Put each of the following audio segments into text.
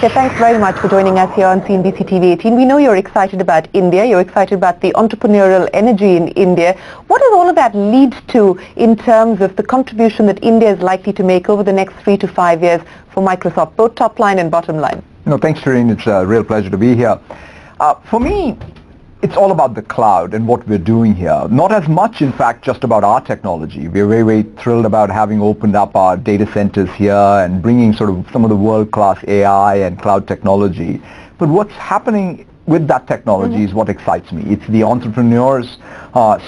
Okay, thanks very much for joining us here on CNBCTV18. We know you're excited about India. You're excited about the entrepreneurial energy in India. What does all of that lead to in terms of the contribution that India is likely to make over the next 3 to 5 years for Microsoft, both top line and bottom line? No, thanks, Shireen. It's a real pleasure to be here. For me, it's all about the cloud and what we're doing here. Not as much, in fact, just about our technology. We're very, very thrilled about having opened up our data centers here and bringing sort of some of the world-class AI and cloud technology. But what's happening with that technology is what excites me. It's the entrepreneurs,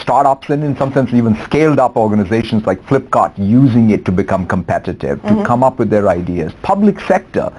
startups, and in some sense even scaled up organizations like Flipkart using it to become competitive, to come up with their ideas. Public sector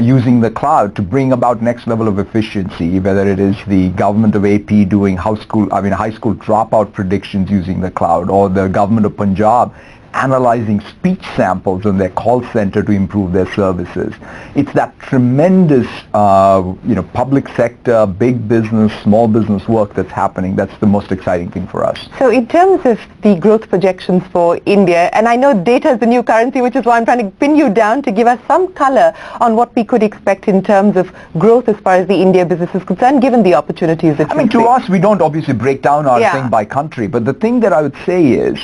using the cloud to bring about next level of efficiency, whether it is the government of AP doing high school dropout predictions using the cloud, or the government of Punjab analyzing speech samples in their call center to improve their services. It's that tremendous, public sector, big business, small business work that's happening. That's the most exciting thing for us. So in terms of the growth projections for India, and I know data is the new currency, which is why I'm trying to pin you down to give us some color on what we could expect in terms of growth as far as the India business is concerned, given the opportunities that to us, we don't obviously break down our thing by country, but the thing that I would say is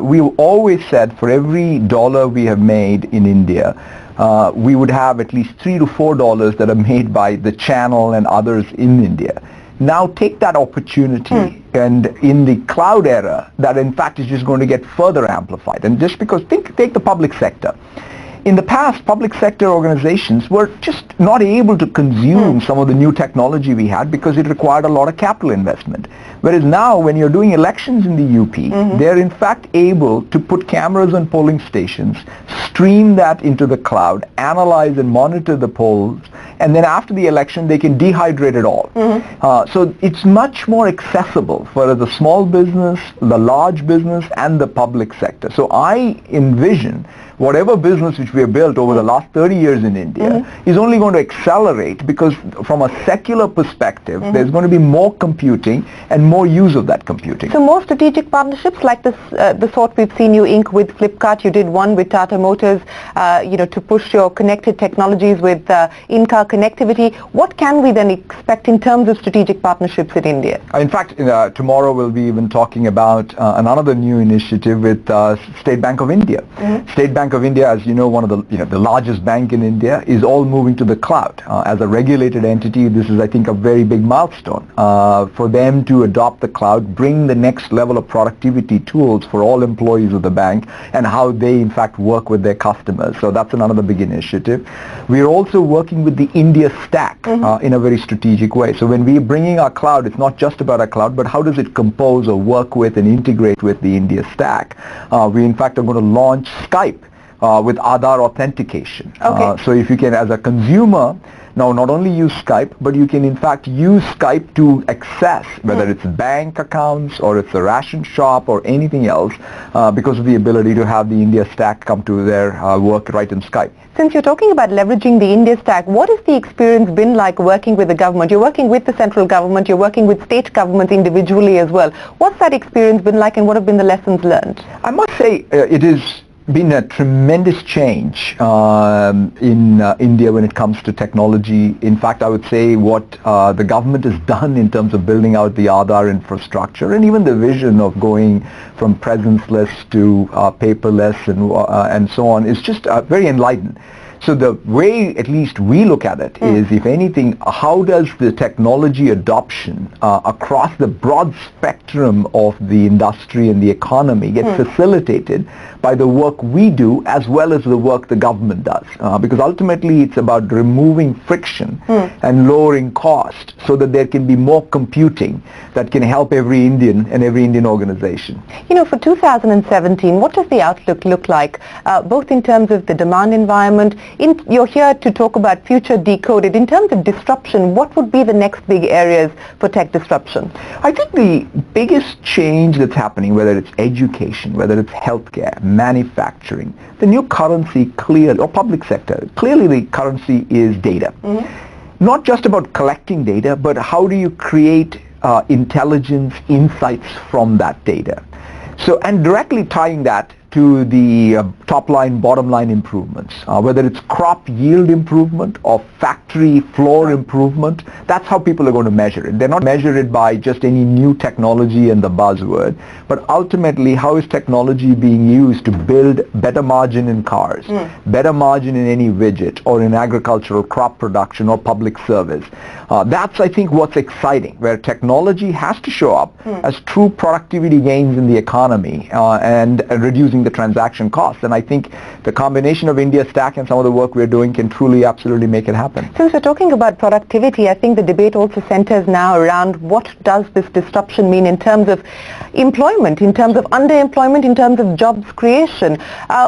we always said for every dollar we have made in India, we would have at least $3 to $4 that are made by the channel and others in India. Now take that opportunity, and in the cloud era, that in fact is just going to get further amplified. And just because, take the public sector. In the past, public sector organizations were just not able to consume some of the new technology we had because it required a lot of capital investment. Whereas now, when you're doing elections in the UP, they're in fact able to put cameras on polling stations, stream that into the cloud, analyze and monitor the polls, and then after the election, they can dehydrate it all. So it's much more accessible for the small business, the large business, and the public sector. So I envision whatever business which we have built over the last 30 years in India is only going to accelerate, because from a secular perspective, there's going to be more computing and more use of that computing. So more strategic partnerships like this, the sort we've seen you ink with Flipkart. You did one with Tata Motors, to push your connected technologies with in-car connectivity. What can we then expect in terms of strategic partnerships in India? In fact, tomorrow we'll be even talking about another new initiative with State Bank of India. State Bank of India, as you know, one of the largest bank in India, is all moving to the cloud. As a regulated entity, this is, I think, a very big milestone for them to adopt the cloud, bring the next level of productivity tools for all employees of the bank, and how they in fact work with their customers. So that's another big initiative. We're also working with the India stack in a very strategic way. So when we're bringing our cloud, it's not just about our cloud, but how does it compose or work with and integrate with the India stack? We in fact are going to launch Skype with Aadhaar authentication. So if you can, as a consumer, now not only use Skype, but you can in fact use Skype to access, whether it's bank accounts or it's a ration shop or anything else, because of the ability to have the India stack come to their work right in Skype. Since you're talking about leveraging the India stack, what has the experience been like working with the government? You're working with the central government, you're working with state governments individually as well. What's that experience been like, and what have been the lessons learned? I must say it has been a tremendous change in India when it comes to technology. In fact, I would say what the government has done in terms of building out the Aadhaar infrastructure, and even the vision of going from presence-less to paperless and so on, is just very enlightened. So the way at least we look at it is, if anything, how does the technology adoption across the broad spectrum of the industry and the economy get facilitated by the work we do as well as the work the government does? Because ultimately it's about removing friction and lowering cost so that there can be more computing that can help every Indian and every Indian organization. For 2017, what does the outlook look like, both in terms of the demand environment? You're here to talk about future decoded. In terms of disruption, what would be the next big areas for tech disruption? I think the biggest change that's happening, whether it's education, whether it's healthcare, manufacturing, the new currency clearly, or public sector, clearly the currency is data. Not just about collecting data, but how do you create intelligence, insights from that data. So, and directly tying that to the top line, bottom line improvements, whether it's crop yield improvement or factory floor improvement. That's how people are going to measure it. They're not measure it by just any new technology and the buzzword, but ultimately how is technology being used to build better margin in cars, better margin in any widget or in agricultural crop production or public service. That's, I think, what's exciting, where technology has to show up as true productivity gains in the economy and reducing the transaction costs. And I think the combination of India Stack and some of the work we're doing can truly, absolutely make it happen. Since we're talking about productivity, I think the debate also centers now around what does this disruption mean in terms of employment, in terms of underemployment, in terms of jobs creation.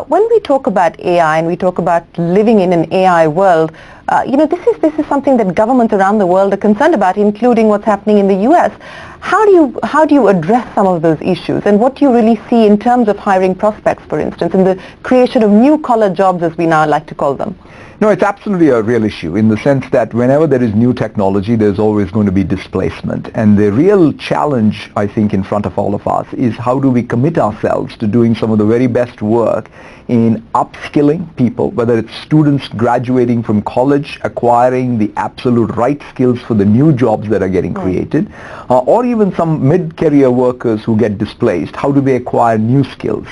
When we talk about AI and we talk about living in an AI world, this is something that governments around the world are concerned about, including what's happening in the US. How do you address some of those issues, and what do you really see in terms of hiring prospects, for instance, in the creation of new collar jobs, as we now like to call them? No, it's absolutely a real issue in the sense that whenever there is new technology, there's always going to be displacement. And the real challenge, I think, in front of all of us is how do we commit ourselves to doing some of the very best work in upskilling people, whether it's students graduating from college, acquiring the absolute right skills for the new jobs that are getting created, or even some mid-career workers who get displaced. How do they acquire new skills?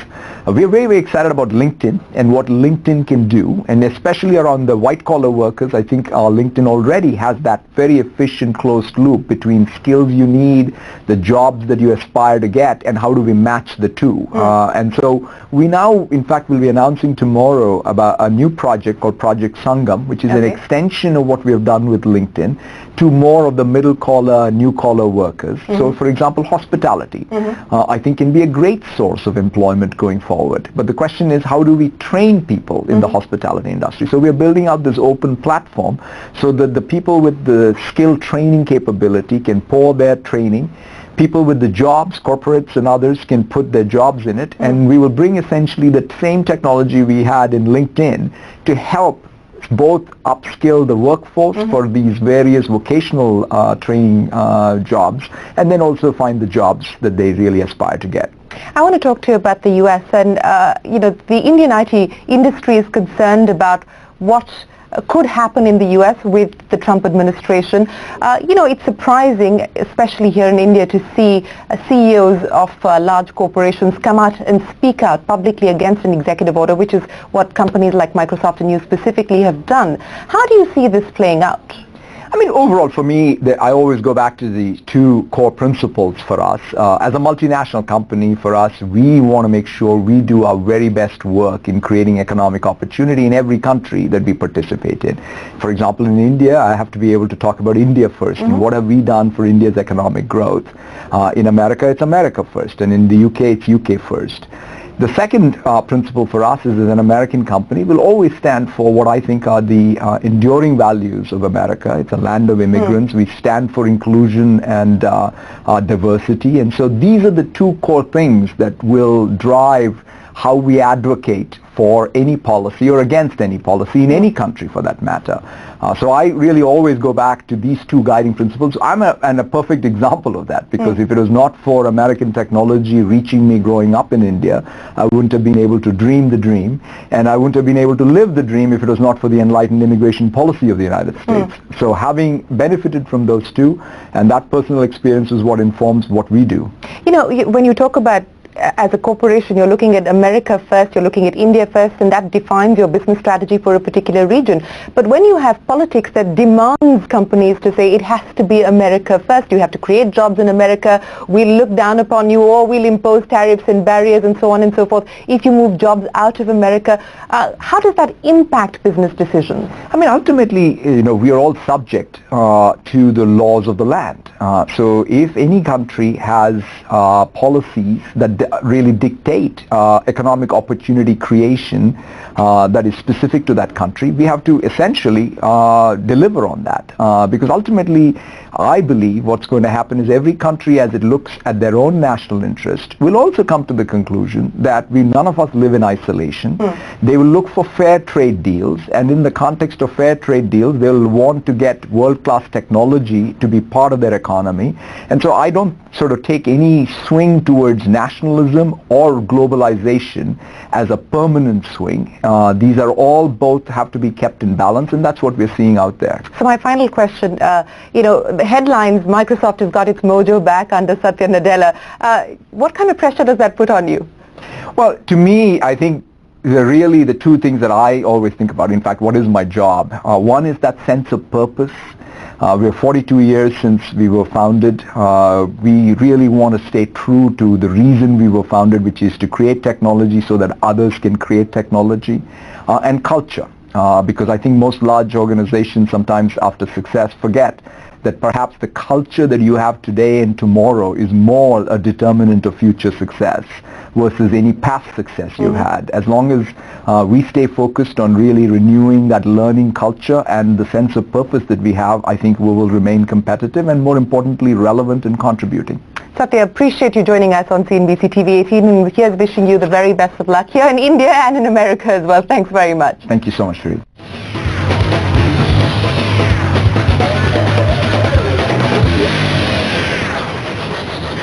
We're very, very excited about LinkedIn and what LinkedIn can do, and especially around the white-collar workers. I think LinkedIn already has that very efficient closed loop between skills you need, the jobs that you aspire to get, and how do we match the two. And so we now, in fact, will be announcing tomorrow about a new project called Project Sangam, which is an extension of what we have done with LinkedIn to more of the middle collar, new collar workers. So for example, hospitality, I think can be a great source of employment going forward. But the question is, how do we train people in the hospitality industry? So we're building out this open platform so that the people with the skill training capability can pour their training. People with the jobs, corporates and others, can put their jobs in it, and we will bring essentially the same technology we had in LinkedIn to help both upskill the workforce for these various vocational training jobs, and then also find the jobs that they really aspire to get. I want to talk to you about the US, and the Indian IT industry is concerned about what could happen in the US with the Trump administration. It's surprising, especially here in India, to see CEOs of large corporations come out and speak out publicly against an executive order, which is what companies like Microsoft and you specifically have done. How do you see this playing out? I mean, overall, for me, I always go back to the two core principles for us. As a multinational company, for us, we want to make sure we do our very best work in creating economic opportunity in every country that we participate in. For example, in India, I have to be able to talk about India first. And what have we done for India's economic growth? In America, it's America first. And in the UK, it's UK first. The second principle for us is, as an American company, we'll always stand for what I think are the enduring values of America. It's a land of immigrants. We stand for inclusion and diversity. And so these are the two core things that will drive how we advocate for any policy or against any policy in any country for that matter. So I really always go back to these two guiding principles. I'm a perfect example of that, because if it was not for American technology reaching me growing up in India, I wouldn't have been able to dream the dream, and I wouldn't have been able to live the dream if it was not for the enlightened immigration policy of the United States. So having benefited from those two, and that personal experience is what informs what we do. When you talk about as a corporation, you're looking at America first, you're looking at India first, and that defines your business strategy for a particular region. But when you have politics that demands companies to say it has to be America first, you have to create jobs in America, we'll look down upon you, or we'll impose tariffs and barriers and so on and so forth if you move jobs out of America, how does that impact business decisions? I mean, ultimately, we are all subject to the laws of the land. So if any country has policies that really dictate economic opportunity creation that is specific to that country, we have to essentially deliver on that. Because ultimately, I believe what's going to happen is every country, as it looks at their own national interest, will also come to the conclusion that none of us live in isolation. They will look for fair trade deals, and in the context of fair trade deals, they'll want to get world-class technology to be part of their economy. And so I don't sort of take any swing towards national nationalism or globalization as a permanent swing. These are all both have to be kept in balance, and that's what we're seeing out there. So my final question, the headlines, Microsoft has got its mojo back under Satya Nadella. What kind of pressure does that put on you? Well, to me, I think really the two things that I always think about, in fact, what is my job? One is that sense of purpose. We're 42 years since we were founded. We really want to stay true to the reason we were founded, which is to create technology so that others can create technology, and culture. Because I think most large organizations sometimes after success forget that perhaps the culture that you have today and tomorrow is more a determinant of future success versus any past success you've had. As long as we stay focused on really renewing that learning culture and the sense of purpose that we have, I think we will remain competitive and, more importantly, relevant and contributing. Satya, appreciate you joining us on CNBC TV18, and here's wishing you the very best of luck here in India and in America as well. Thanks very much. Thank you so much, Sri.